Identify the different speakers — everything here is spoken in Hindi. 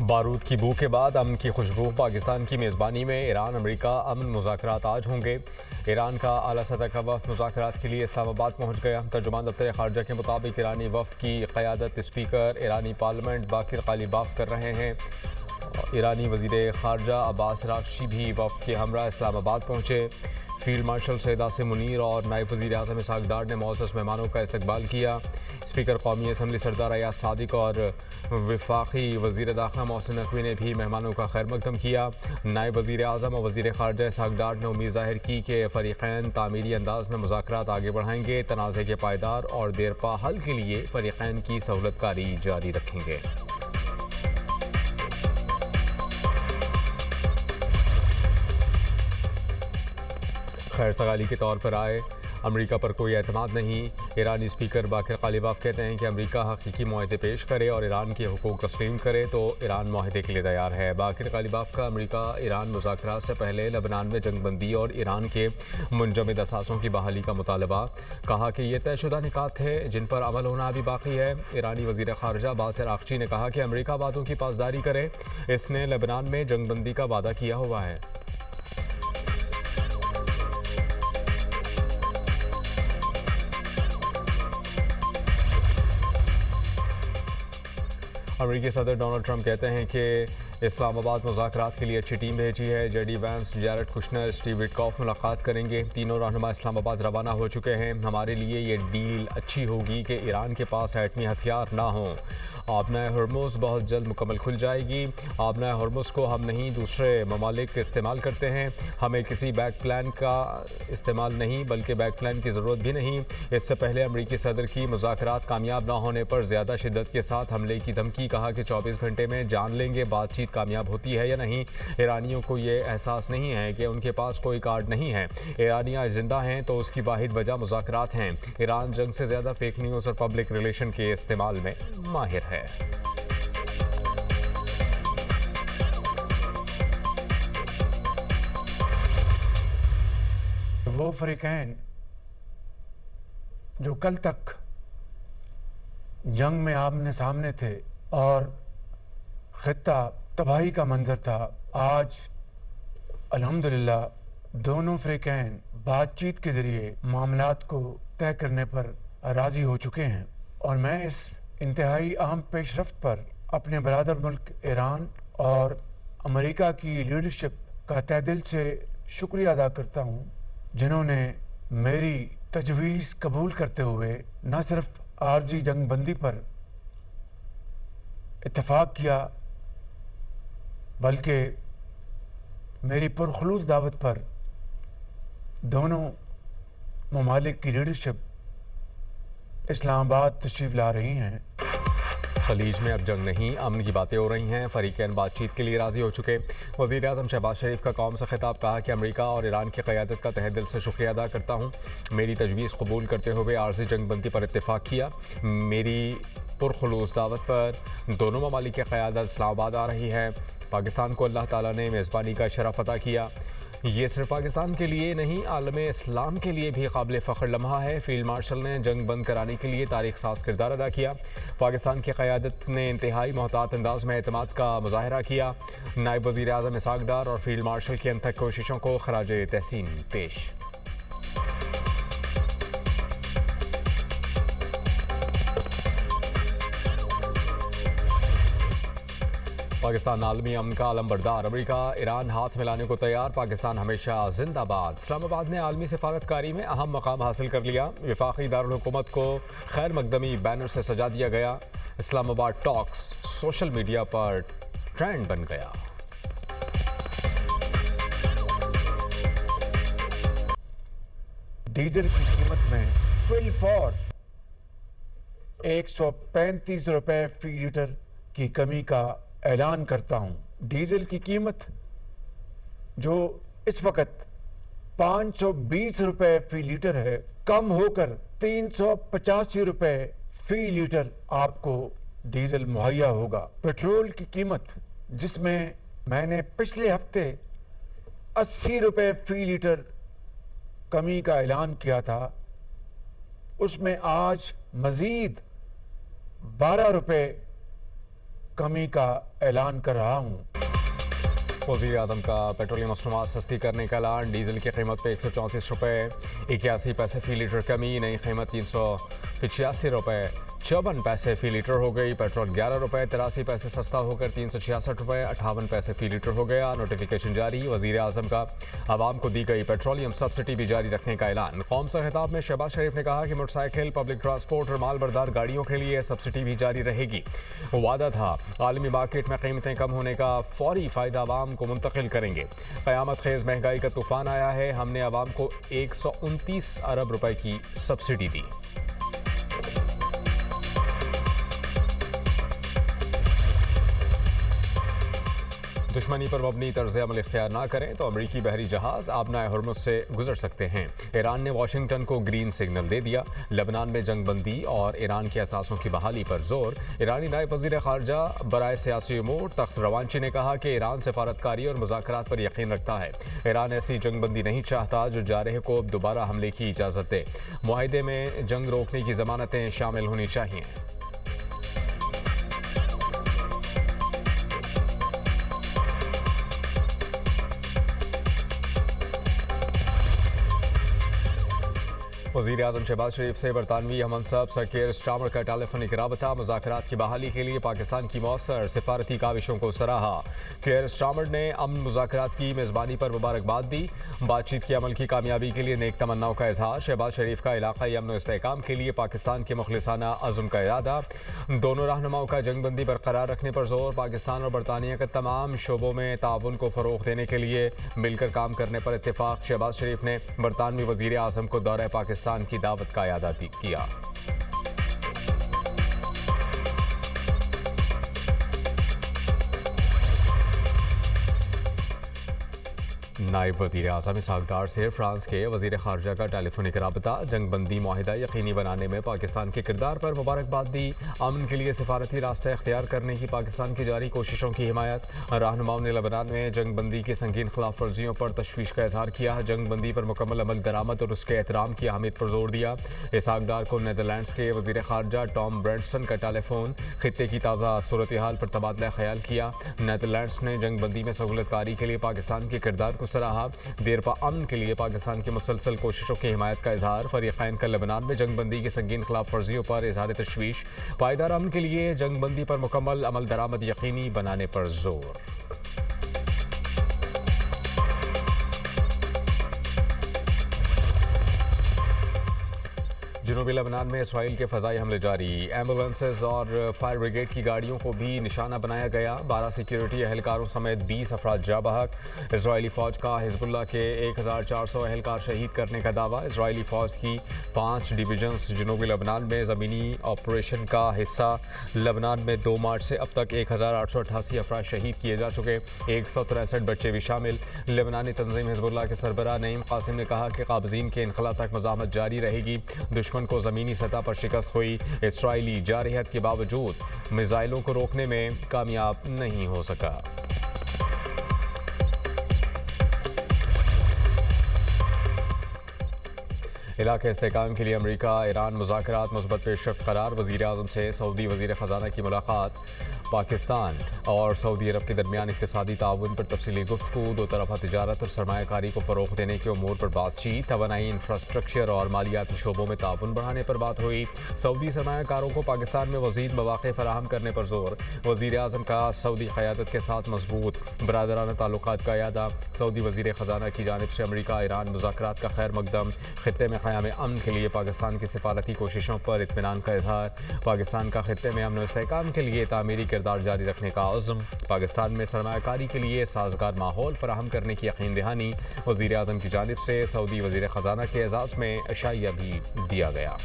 Speaker 1: बारूद की बू के बाद अमन की खुशबू। पाकिस्तान की मेज़बानी में ईरान अमेरिका अमन मुज़ाकरात आज होंगे। ईरान का आला सतह का वफ़द मुज़ाकरात के लिए इस्लामाबाद पहुँच गया। तर्जुमान दफ्तर ख़ारजा के मुताबिक ईरानी वफ़द की क़यादत स्पीकर ईरानी पार्लियामेंट बाकिर ग़ालिबाफ कर रहे हैं। ईरानी वज़ीर ख़ारजा अब्बास अराग़ची भी वफ़द के हमरा इस्लामाबाद पहुँचे। फील्ड मार्शल सैयद आसिम मुनीर और नायब वज़ीर आज़म इसहाक़ डार ने मुअज़्ज़ज़ मेहमानों का इस्तकबाल किया। स्पीकर कौमी असम्बली सरदार अयाज सादिक और वफाकी वज़ीर दाखिला मोहसिन नकवी ने भी मेहमानों का खैर मकदम किया। नायब वज़ीर आज़म और वज़ीर ख़ारजा इसहाक़ डार ने उम्मीद ज़ाहिर की कि फ़रीक़ैन तामीरी अंदाज़ में मुज़ाकरात आगे बढ़ाएंगे। तनाज़े के पायदार और देरपा हल के लिए फ़रीक़ैन की सहूलतकारी जारी रखेंगे। खैर सगाली के तौर पर आए, अमेरिका पर कोई एतमाद नहीं। ईरानी स्पीकर बाकिर ग़ालिबाफ कहते हैं कि अमेरिका हकीकी मुआहदे पेश करे और ईरान के हुकूक तस्लीम करे तो ईरान मुआहदे के लिए तैयार है। बाकिर ग़ालिबाफ का अमेरिका ईरान मुज़ाकरात से पहले लबनान में जंगबंदी और ईरान के मुंजमद असासों की बहाली का मुतालबा। कहा कि ये तयशुदा निकात थे जिन पर अमल होना अभी बाकी है। ईरानी वज़ीर ख़ारजा अब्बास अराग़ची ने कहा कि अमेरिका वादों की पासदारी करे, इसने लबनान में जंगबंदी का वादा किया हुआ है। अमेरिकी सदर डोनाल्ड ट्रंप कहते हैं कि इस्लामाबाद मुज़ाकरात के लिए अच्छी टीम भेजी है। JD Vance, Jared Kushner, Steve Witkoff मुलाकात करेंगे। तीनों रहनुमा इस्लामाबाद रवाना हो चुके हैं। हमारे लिए ये डील अच्छी होगी कि ईरान के पास एटमी हथियार ना हों। आबना हर्मुज़ बहुत जल्द मुकम्मल खुल जाएगी। आबना हर्मुज़ को हम नहीं दूसरे ममालिक इस्तेमाल करते हैं। हमें किसी बैक प्लान का इस्तेमाल नहीं बल्कि बैक प्लान की ज़रूरत भी नहीं। इससे पहले अमेरिकी सदर की मुज़ाकरात कामयाब ना होने पर ज़्यादा शिद्दत के साथ हमले की धमकी। कहा कि 24 घंटे में जान लेंगे बातचीत कामयाब होती है या नहीं। ईरानियों को ये एहसास नहीं है कि उनके पास कोई कार्ड नहीं है। ईरानी आज जिंदा हैं तो उसकी वाहिद वजह मुज़ाकरात हैं। ईरान जंग से ज़्यादा फेक न्यूज़ और पब्लिक रिलेशन के इस्तेमाल में माहिर है।
Speaker 2: वो फ़रीक़ैन जो कल तक जंग में आमने सामने थे और ख़ित्ता तबाही का मंजर था, आज अल्हम्दुलिल्लाह दोनों फ़रीक़ैन बातचीत के ज़रिए मामलात को तय करने पर राज़ी हो चुके हैं। और मैं इस इंतहाई अहम पेशरफ्त पर अपने बरादर मुल्क ईरान और अमेरिका की लीडरशिप का तहे दिल से शुक्रिया अदा करता हूँ, जिन्होंने मेरी तजवीज़ कबूल करते हुए न सिर्फ आर्जी जंगबंदी पर इत्तफ़ाक़ किया बल्कि मेरी पुरखुलूस दावत पर दोनों ममालिक की लीडरशिप इस्लामाबाद तशरीफ़ ला रही हैं।
Speaker 1: खलीज में अब जंग नहीं, अमन की बातें हो रही हैं। फ़रीक़ैन बातचीत के लिए राज़ी हो चुके। वज़ीर आज़म शहबाज शरीफ का कौम से खिताब। कहा कि अमेरिका और ईरान की क़यादत का तहे दिल से शुक्रिया अदा करता हूँ। मेरी तजवीज़ कबूल करते हुए आर्ज़ी जंगबंदी पर इत्तेफ़ाक़ किया। मेरी पुरखुलूस दावत पर दोनों ममालिक की क़यादत इस्लामाबाद आ रही है। पाकिस्तान को अल्लाह ताला ने मेज़बानी का शरफ़ अता किया। ये सिर्फ पाकिस्तान के लिए नहीं, आलम इस्लाम के लिए भी काबिल फ़ख्र लम्हा है। फील्ड मार्शल ने जंग बंद कराने के लिए तारीख साज किरदार अदा किया। पाकिस्तान की क़यादत ने इंतहाई मोहतात अंदाज में एतमाद का मुज़ाहरा किया। नायब वज़ीर आज़म इसहाक़ डार और फील्ड मार्शल की अनथक कोशिशों को खराज तहसीन पेश। पाकिस्तान आलमी अमन का अलमबरदार। अमेरिका ईरान हाथ मिलाने को तैयार। पाकिस्तान हमेशा जिंदाबाद। इस्लामाबाद ने आलमी सिफारतकारी में अहम मकाम हासिल कर लिया। वफाकी दारुल हुकूमत को खैर मकदमी बैनर से सजा दिया गया। इस्लामाबाद टॉक्स सोशल मीडिया पर ट्रेंड बन गया।
Speaker 2: डीजल की कीमत में फिल फॉर 135 रुपए फी लीटर की कमी का ऐलान करता हूं। डीजल की कीमत जो इस वक्त 520 रुपए फी लीटर है, कम होकर 385 रुपए फी लीटर आपको डीजल मुहैया होगा। पेट्रोल की कीमत जिसमें मैंने पिछले हफ्ते 80 रुपए फी लीटर कमी का ऐलान किया था, उसमें आज मजीद 12 रुपए कमी का ऐलान कर रहा हूँ।
Speaker 1: वज़ीर आज़म का पेट्रोलियम मसनूआत सस्ती करने का ऐलान। डीजल की कीमत पे 134 रुपये 81 पैसे फी लीटर कमी। नई कीमत 385 रुपये 54 पैसे फी लीटर हो गई। पेट्रोल 11 रुपये 83 पैसे सस्ता होकर 366 रुपये 58 पैसे फी लीटर हो गया। नोटिफिकेशन जारी। वज़ीर आज़म का आवाम को दी गई पेट्रोलियम सब्सिडी भी जारी रखने का ऐलान। कौम से खिताब में शहबाज शरीफ ने कहा कि मोटरसाइकिल, पब्लिक ट्रांसपोर्ट और माल बरदार गाड़ियों के लिए सब्सिडी भी जारी रहेगी। वादा था आलमी मार्केट में कीमतें कम होने का फौरी फ़ायदा आवाम को मुंतकिल करेंगे। क़यामत खेज़ महंगाई का तूफ़ान आया है, हमने आवाम को 129 अरब रुपए की सब्सिडी दी। दुश्मनी पर मबनी तर्ज अमल इख्तियार ना करें तो अमरीकी बहरी जहाज़ आबनाए हुर्मुज़ से गुजर सकते हैं। ईरान ने वाशिंगटन को ग्रीन सिग्नल दे दिया। लबनान में जंग बंदी और ईरान के असासों की बहाली पर जोर। ईरानी नायब वज़ीर ख़ारजा बराए सियासी उमूर तख्त रवांची ने कहा कि ईरान सफारतकारी और मुज़ाकरात पर यकीन रखता है। ईरान ऐसी जंग बंदी नहीं चाहता जो जारह को दोबारा हमले की इजाज़त दे। मुआहिदे में जंग रोकने की ज़मानतें शामिल होनी चाहिए। वज़ीर आज़म शहबाज शरीफ से बरतानवी हमनसब सर केयर स्टार्मर का टेलीफोनिक राबता। मुज़ाकरात की बहाली के लिए पाकिस्तान की मौसर सिफारती काविशों को सराहा। केयर स्टार्मर ने अमन मुज़ाकरात की मेज़बानी पर मुबारकबाद दी। बातचीत के अमल की कामयाबी के लिए नेक तमन्नाओं का इजहार। शहबाज शरीफ का इलाक़ाई अमन व इस्तेहकाम के लिए पाकिस्तान के मुखलिसाना अज़्म का इरादा। दोनों रहनुमाओं का जंगबंदी बरकरार रखने पर जोर। पाकिस्तान और बरतानिया के तमाम शोबों में ताउन को फ़रोग़ देने के लिए मिलकर काम करने पर इत्तेफाक। शहबाज शरीफ ने बरतानवी वज़ीर आज़म को दौरे पाकिस्तान की दावत का इआदा किया। नायब वज़ीर आज़म इसहाक़ डार से फ्रांस के वज़ीर ख़ारजा का टेलीफोनिक राबता। जंग बंदी मुआहिदा यकीनी बनाने में पाकिस्तान के किरदार पर मुबारकबाद दी। अमन के लिए सिफारती रास्ता इख्तियार करने की पाकिस्तान की जारी कोशिशों की हिमायत। रहनुमाओं ने लबनान में जंग बंदी की संगीन खिलाफ वर्जियों पर तशवीश का इजहार किया। जंग बंदी पर मुकम्मल अमल दरामद और उसके एहतराम की अहमियत पर जोर दिया। इसहाक़ डार को नीदरलैंड्स के वज़ीर ख़ारजा टॉम ब्रेंटसन का टेलीफोन। खित्ते की ताज़ा सूरत हाल पर तबादला ख्याल किया। नीदरलैंड्स ने जंग बंदी में सहूलतकारी के लिए पाकिस्तान के किरदार को सराहा। देरपा अमन के लिए पाकिस्तान की मुसलसल कोशिशों की हिमायत का इजहार। फरीक़ैन का लबनान में जंग बंदी की संगीन खिलाफ वर्जियों पर इजहार तशवीश। पायदार अमन के लिए जंग बंदी पर मुकम्मल अमल दरामद यकीनी बनाने पर जोर। जनूबी लबनान में इसराइल के फ़ज़ाई हमले जारी। एम्बुलेंसेज और फायर ब्रिगेड की गाड़ियों को भी निशाना बनाया गया। 12 सिक्योरिटी एहलकारों समेत 20 अफराद जा बहक। इसराइली फ़ौज का हिजबुल्लाह के 1400 एहलकार शहीद करने का दावा। इसराइली फ़ौज की 5 डिवीजन्स जनूबी लबनान में ज़मीनी ऑपरेशन का हिस्सा। लबनान में 2 मार्च से अब तक 1888 अफराद शहीद किए जा चुके। 163 बच्चे भी शामिल। लबनानी तंजीम हिजबुल्लाह के सरबराह नईम कासिम ने कहा कि काबज़ीन के इनखला तक मज़ाहमत जारी रहेगी। दुश्मन को ज़मीनी सतह पर शिकस्त हुई। इसराइली जारहियत के बावजूद मिसाइलों को रोकने में कामयाब नहीं हो सका। इलाके इस्तेहकाम के लिए अमरीका ईरान मुज़ाकरात मुस्बत पेशरफ्त करार। वज़ीर आज़म से सऊदी वज़ीर ख़जाना की मुलाकात। पाकिस्तान और सऊदी अरब के दरमियान इक़्तिसादी ताउन पर तफसीली गुफ्तगू। दो तरफ़ा तिजारत और सरमायाकारी को फ़रोग़ देने के उमूर पर बातचीत। तवानाई इंफ्रास्ट्रक्चर और मालियाती शोबों में ताउन बढ़ाने पर बात हुई। सऊदी सरमायाकारों को पाकिस्तान में मज़ीद मौक़े फ़राहम करने पर जोर। वज़ीर आज़म का सऊदी क़यादत के साथ मजबूत बरादराना ताल्लुकात का इआदा। सऊदी वज़ीर ख़जाना की जानिब से अमरीका ईरान मुज़ाकरात का खैर मकदम। खित्ते में क़याम अमन के लिए पाकिस्तान की सिफारती कोशिशों पर इत्मीनान का इजहार। पाकिस्तान का खित्ते में अमन व इस्तेहकाम के लिए तामीरी किरदार जारी रखने का अज़्म। पाकिस्तान में सरमायाकारी के लिए साजगार माहौल फराहम करने की यकीन दहानी। वज़ीर आज़म की जानिब से सऊदी वज़ीर ख़जाना के एजाज़ में अशाइया भी दिया गया।